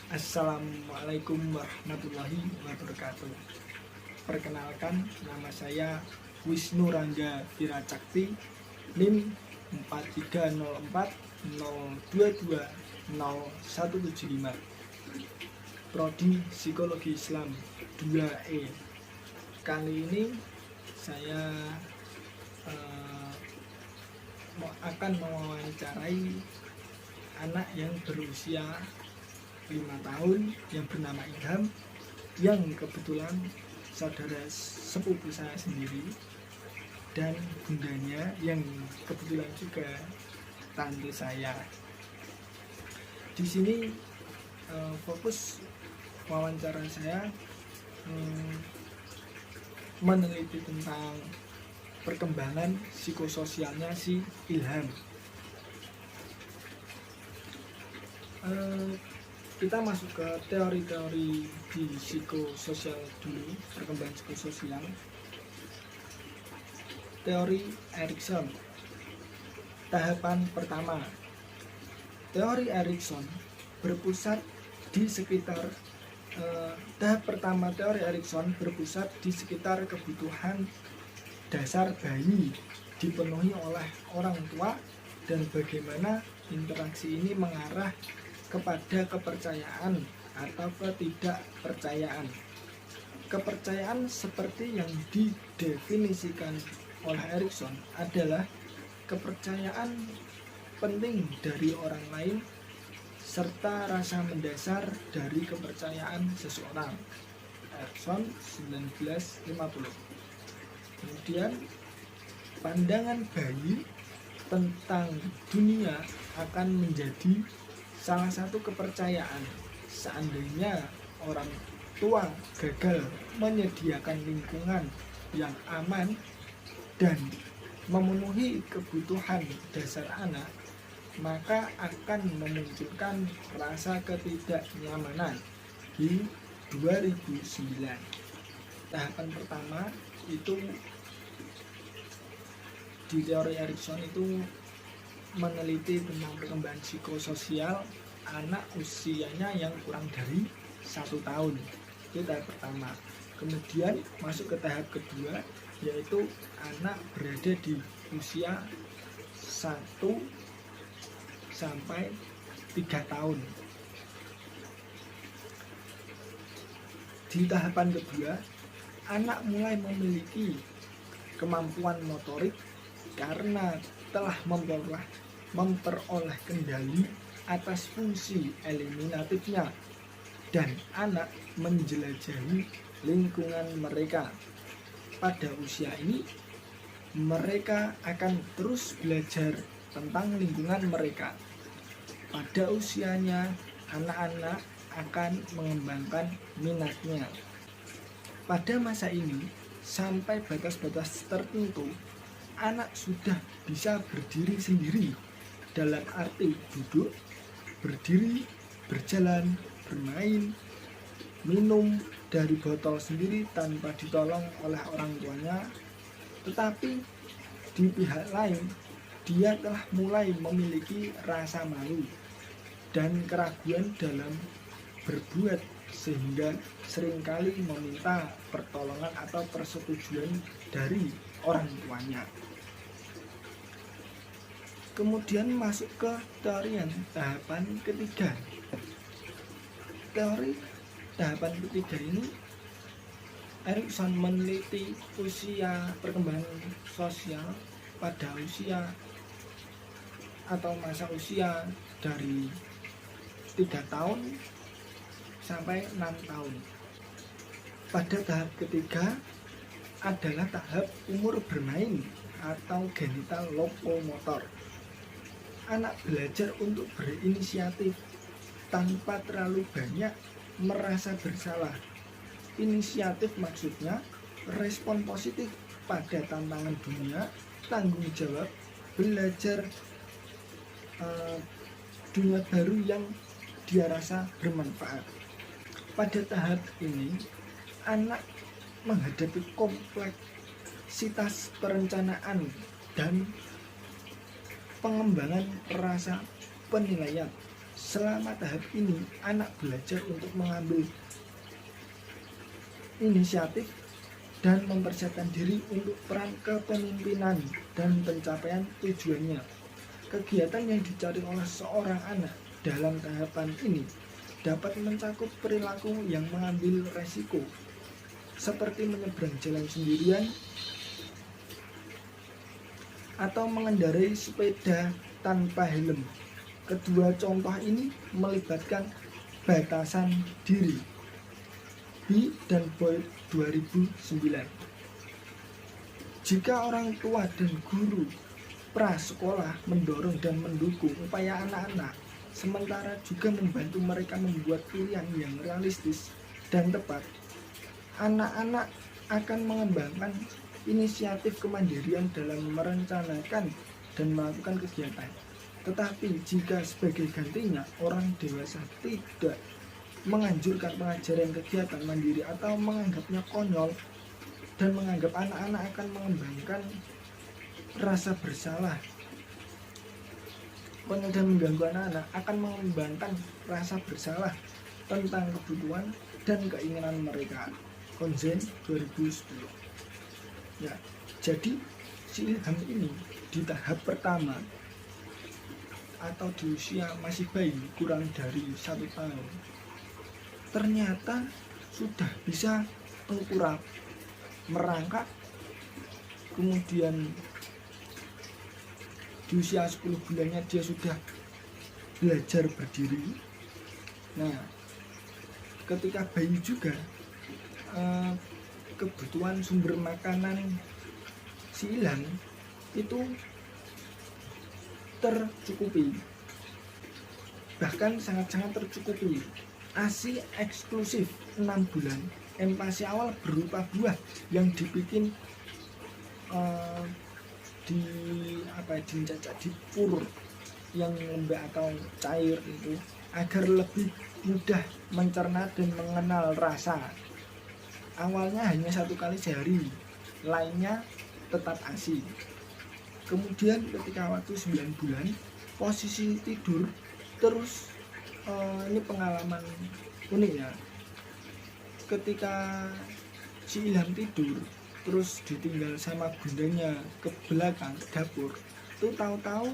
Assalamualaikum warahmatullahi wabarakatuh. Perkenalkan, nama saya Wisnu Rangga Viracakti, NIM 430402207175, Prodi Psikologi Islam 2E. Kali ini saya akan mewawancarai anak yang berusia 5 tahun yang bernama Ilham, yang kebetulan saudara sepupu saya sendiri, dan bundanya yang kebetulan juga tante saya. Di sini fokus wawancara saya meneliti tentang perkembangan psikososialnya si Ilham. Kita masuk ke teori-teori di psikososial dulu, perkembangan psikososial. Teori Erikson. Tahapan pertama. Teori Erikson berpusat di sekitar tahap pertama teori Erikson berpusat di sekitar kebutuhan dasar bayi dipenuhi oleh orang tua dan bagaimana interaksi ini mengarah kepada kepercayaan atau ketidakpercayaan. Kepercayaan seperti yang didefinisikan oleh Erikson adalah kepercayaan penting dari orang lain serta rasa mendasar dari kepercayaan seseorang. Erikson 1950. Kemudian pandangan bayi tentang dunia akan menjadi salah satu kepercayaan. Seandainya orang tua gagal menyediakan lingkungan yang aman dan memenuhi kebutuhan dasar anak, maka akan memunculkan rasa ketidaknyamanan di 2009. Tahapan pertama itu di teori Erikson itu meneliti tentang perkembangan psikososial anak usianya yang kurang dari 1 tahun. Itu tahap pertama. Kemudian masuk ke tahap kedua, yaitu anak berada di usia 1 sampai 3 tahun. Di tahapan kedua, anak mulai memiliki kemampuan motorik karena telah memperoleh kendali atas fungsi eliminatifnya, dan anak menjelajahi lingkungan mereka. Pada usia ini, mereka akan terus belajar tentang lingkungan mereka. Pada usianya, anak-anak akan mengembangkan minatnya. Pada masa ini, sampai batas-batas tertentu, anak sudah bisa berdiri sendiri, dalam arti duduk, berdiri, berjalan, bermain, minum dari botol sendiri tanpa ditolong oleh orang tuanya. Tetapi di pihak lain, dia telah mulai memiliki rasa malu dan keraguan dalam berbuat, sehingga seringkali meminta pertolongan atau persetujuan dari orang tuanya. Kemudian masuk ke teori yang tahapan ketiga. Teori tahapan ketiga ini, Erikson meneliti usia perkembangan sosial pada usia atau masa usia dari 3 tahun sampai 6 tahun. Pada tahap ketiga adalah tahap umur bermain atau genital lokomotor. Anak belajar untuk berinisiatif tanpa terlalu banyak merasa bersalah. Inisiatif maksudnya respon positif pada tantangan dunia, tanggung jawab, belajar dunia baru yang dia rasa bermanfaat. Pada tahap ini, anak menghadapi kompleksitas perencanaan dan pengembangan rasa penilaian. Selama tahap ini, anak belajar untuk mengambil inisiatif dan mempersiapkan diri untuk peran kepemimpinan dan pencapaian tujuannya. Kegiatan yang dicari oleh seorang anak dalam tahapan ini dapat mencakup perilaku yang mengambil resiko, seperti menyeberang jalan sendirian atau mengendarai sepeda tanpa helm. Kedua contoh ini melibatkan batasan diri. B dan Boyd 2009. Jika orang tua dan guru prasekolah mendorong dan mendukung upaya anak-anak, sementara juga membantu mereka membuat pilihan yang realistis dan tepat, anak-anak akan mengembangkan inisiatif kemandirian dalam merencanakan dan melakukan kegiatan. Tetapi jika sebagai gantinya orang dewasa tidak menganjurkan pengajaran kegiatan mandiri atau menganggapnya konyol dan menganggap anak-anak akan mengembangkan rasa bersalah, konyol dan mengganggu anak-anak akan mengembangkan rasa bersalah tentang kebutuhan dan keinginan mereka. Konsen 2010. Ya, jadi si Ilham ini di tahap pertama atau di usia masih bayi kurang dari 1 tahun ternyata sudah bisa tengkurap, merangkak, kemudian di usia 10 bulannya dia sudah belajar berdiri. Nah, ketika bayi juga kebutuhan sumber makanan si Ilham itu tercukupi, bahkan sangat-sangat tercukupi. ASI eksklusif 6 bulan, empasi awal berupa buah yang dibikin dicacah di pur yang lembek atau cair itu agar lebih mudah mencerna dan mengenal rasa. Awalnya hanya 1 kali sehari, lainnya tetap ASI. Kemudian ketika waktu 9 bulan posisi tidur terus. Ini pengalaman unik ya, ketika si Ilham tidur terus ditinggal sama bundanya ke belakang ke dapur, tuh tahu-tahu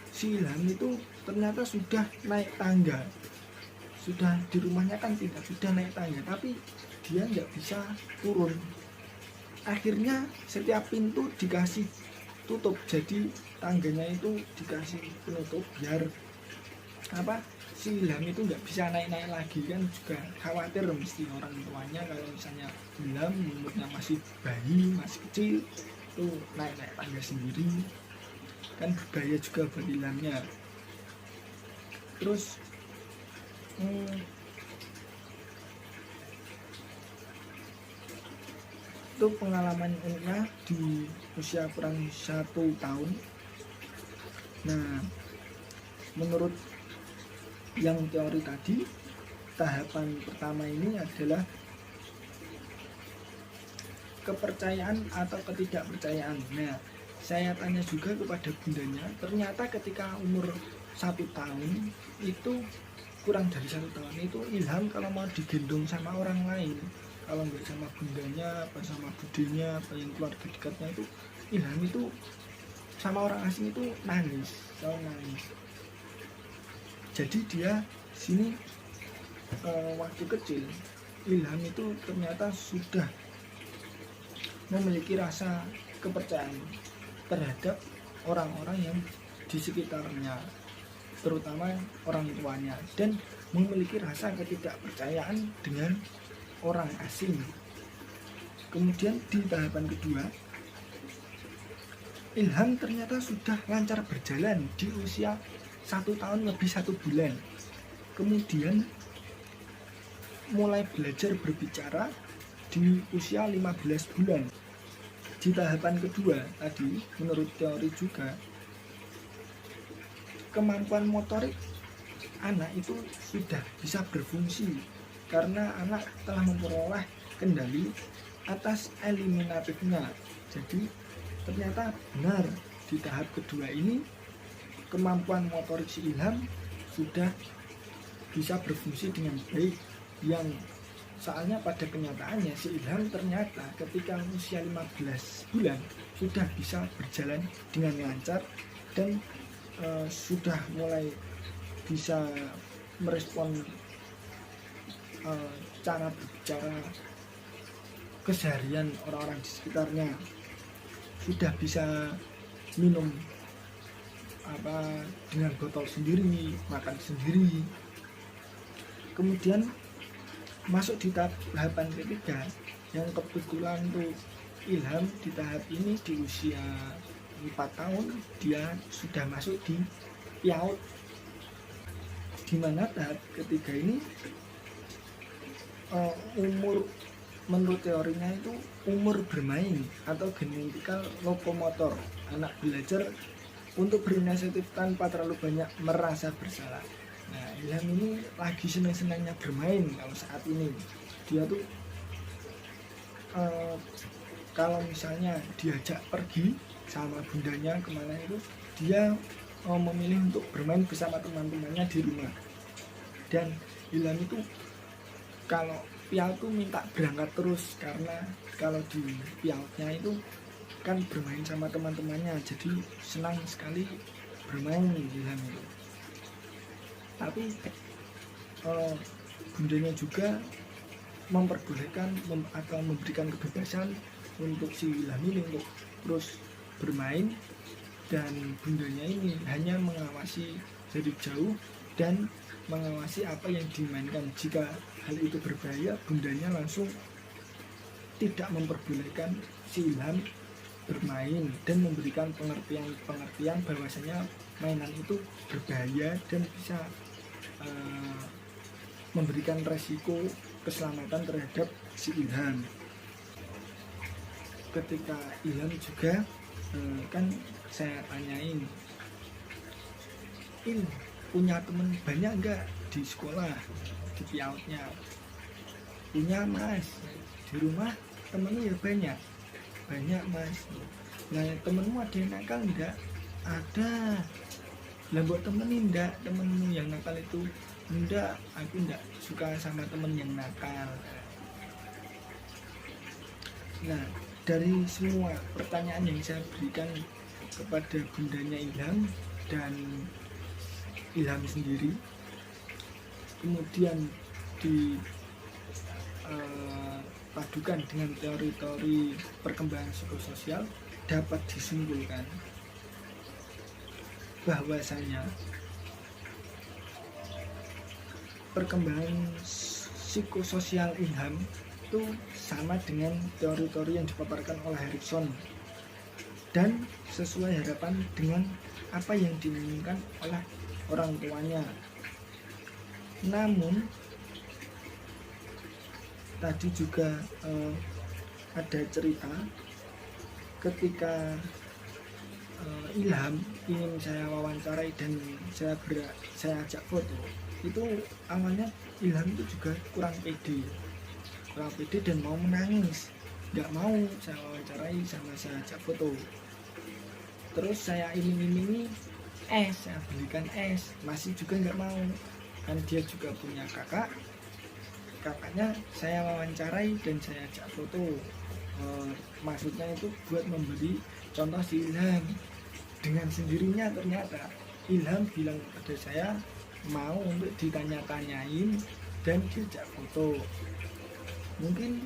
si Ilham itu ternyata sudah naik tangga, sudah di rumahnya kan tidak, sudah naik tangga tapi dia nggak bisa turun. Akhirnya setiap pintu dikasih tutup, jadi tangganya itu dikasih penutup biar si Ilham itu nggak bisa naik-naik lagi, kan juga khawatir mesti orang tuanya kalau misalnya Ilham umurnya masih bayi, masih kecil tuh naik-naik tangga sendiri, kan berbahaya juga buat Ilhamnya. Terus itu pengalaman uniknya di usia kurang 1 tahun. Nah, menurut yang teori tadi, tahapan pertama ini adalah kepercayaan atau ketidakpercayaan. Nah, saya tanya juga kepada bundanya, ternyata ketika umur 1 tahun itu, kurang dari 1 tahun itu, Ilham kalau mau digendong sama orang lain, kalau nggak sama bundanya apa sama budenya apa yang keluarga dekatnya, itu Ilham itu sama orang asing itu nangis, selalu nangis. Jadi dia sini waktu kecil Ilham itu ternyata sudah memiliki rasa kepercayaan terhadap orang-orang yang di sekitarnya, terutama orang tuanya, dan memiliki rasa ketidakpercayaan dengan orang asing. Kemudian di tahapan kedua, Ilham ternyata sudah lancar berjalan di usia 1 tahun lebih 1 bulan. Kemudian mulai belajar berbicara di usia 15 bulan. Di tahapan kedua tadi, menurut teori juga, kemampuan motorik anak itu sudah bisa berfungsi karena anak telah memperoleh kendali atas eliminatifnya. Jadi ternyata benar di tahap kedua ini kemampuan motorik si Ilham sudah bisa berfungsi dengan baik. Yang soalnya pada kenyataannya si Ilham ternyata ketika usia 15 bulan sudah bisa berjalan dengan lancar dan sudah mulai bisa merespon cara berbicara keseharian orang-orang di sekitarnya, sudah bisa minum dengan botol sendiri, makan sendiri. Kemudian masuk di tahapan ketiga yang kebetulan tuh Ilham di tahap ini di usia 4 tahun dia sudah masuk di PIAUD, dimana tahap ketiga ini umur menurut teorinya itu umur bermain atau genetikal lokomotor, anak belajar untuk berinisiatif tanpa terlalu banyak merasa bersalah. Nah, Ilham ini lagi senang-senangnya bermain kalau saat ini. Dia tuh kalau misalnya diajak pergi sama bundanya kemana itu, dia memilih untuk bermain bersama teman-temannya di rumah. Dan Ilham itu kalau PIAUD tuh minta berangkat terus, karena kalau di PIAUD-nya itu kan bermain sama teman-temannya, jadi senang sekali bermain Ilham itu. Tapi bundanya juga memperbolehkan atau memberikan kebebasan untuk si Ilham ini untuk terus bermain, dan bundanya ini hanya mengawasi dari jauh dan mengawasi apa yang dimainkan. Jika hal itu berbahaya, bundanya langsung tidak memperbolehkan si Ilham bermain dan memberikan pengertian bahwasanya mainan itu berbahaya dan bisa memberikan resiko keselamatan terhadap si Ilham. Ketika Ilham juga kan saya tanyain, punya teman banyak enggak di sekolah, di PIAUD-nya? Punya mas, di rumah temennya ya banyak mas. Nah, temenmu ada yang nakal enggak? Ada. Lah buat temenin enggak temenmu yang nakal itu? Enggak, aku enggak suka sama temen yang nakal. Nah, dari semua pertanyaan yang saya berikan kepada bundanya Ilham dan Ilham sendiri, kemudian dipadukan dengan teori-teori perkembangan psikososial, dapat disimpulkan bahwasanya perkembangan psikososial Ilham itu sama dengan teori-teori yang dipaparkan oleh Erikson dan sesuai harapan dengan apa yang diinginkan oleh orang tuanya. Namun tadi juga ada cerita ketika Ilham ingin saya wawancarai dan saya ajak foto. Itu awalnya Ilham itu juga kurang pede dan mau menangis, nggak mau saya wawancarai sama saya ajak foto. Terus saya iming-imingi saya belikan es, masih juga nggak mau. Kan dia juga punya kakaknya saya wawancarai dan saya ajak foto. Maksudnya itu buat memberi contoh si Ilham. Dengan sendirinya ternyata Ilham bilang kepada saya mau untuk ditanya-tanyain dan diajak foto. Mungkin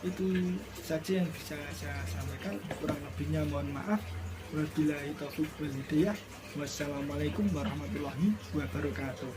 itu saja yang bisa saya sampaikan, kurang lebihnya mohon maaf. Wabillahi taufiq wal hidayah. Wassalamualaikum warahmatullahi wabarakatuh.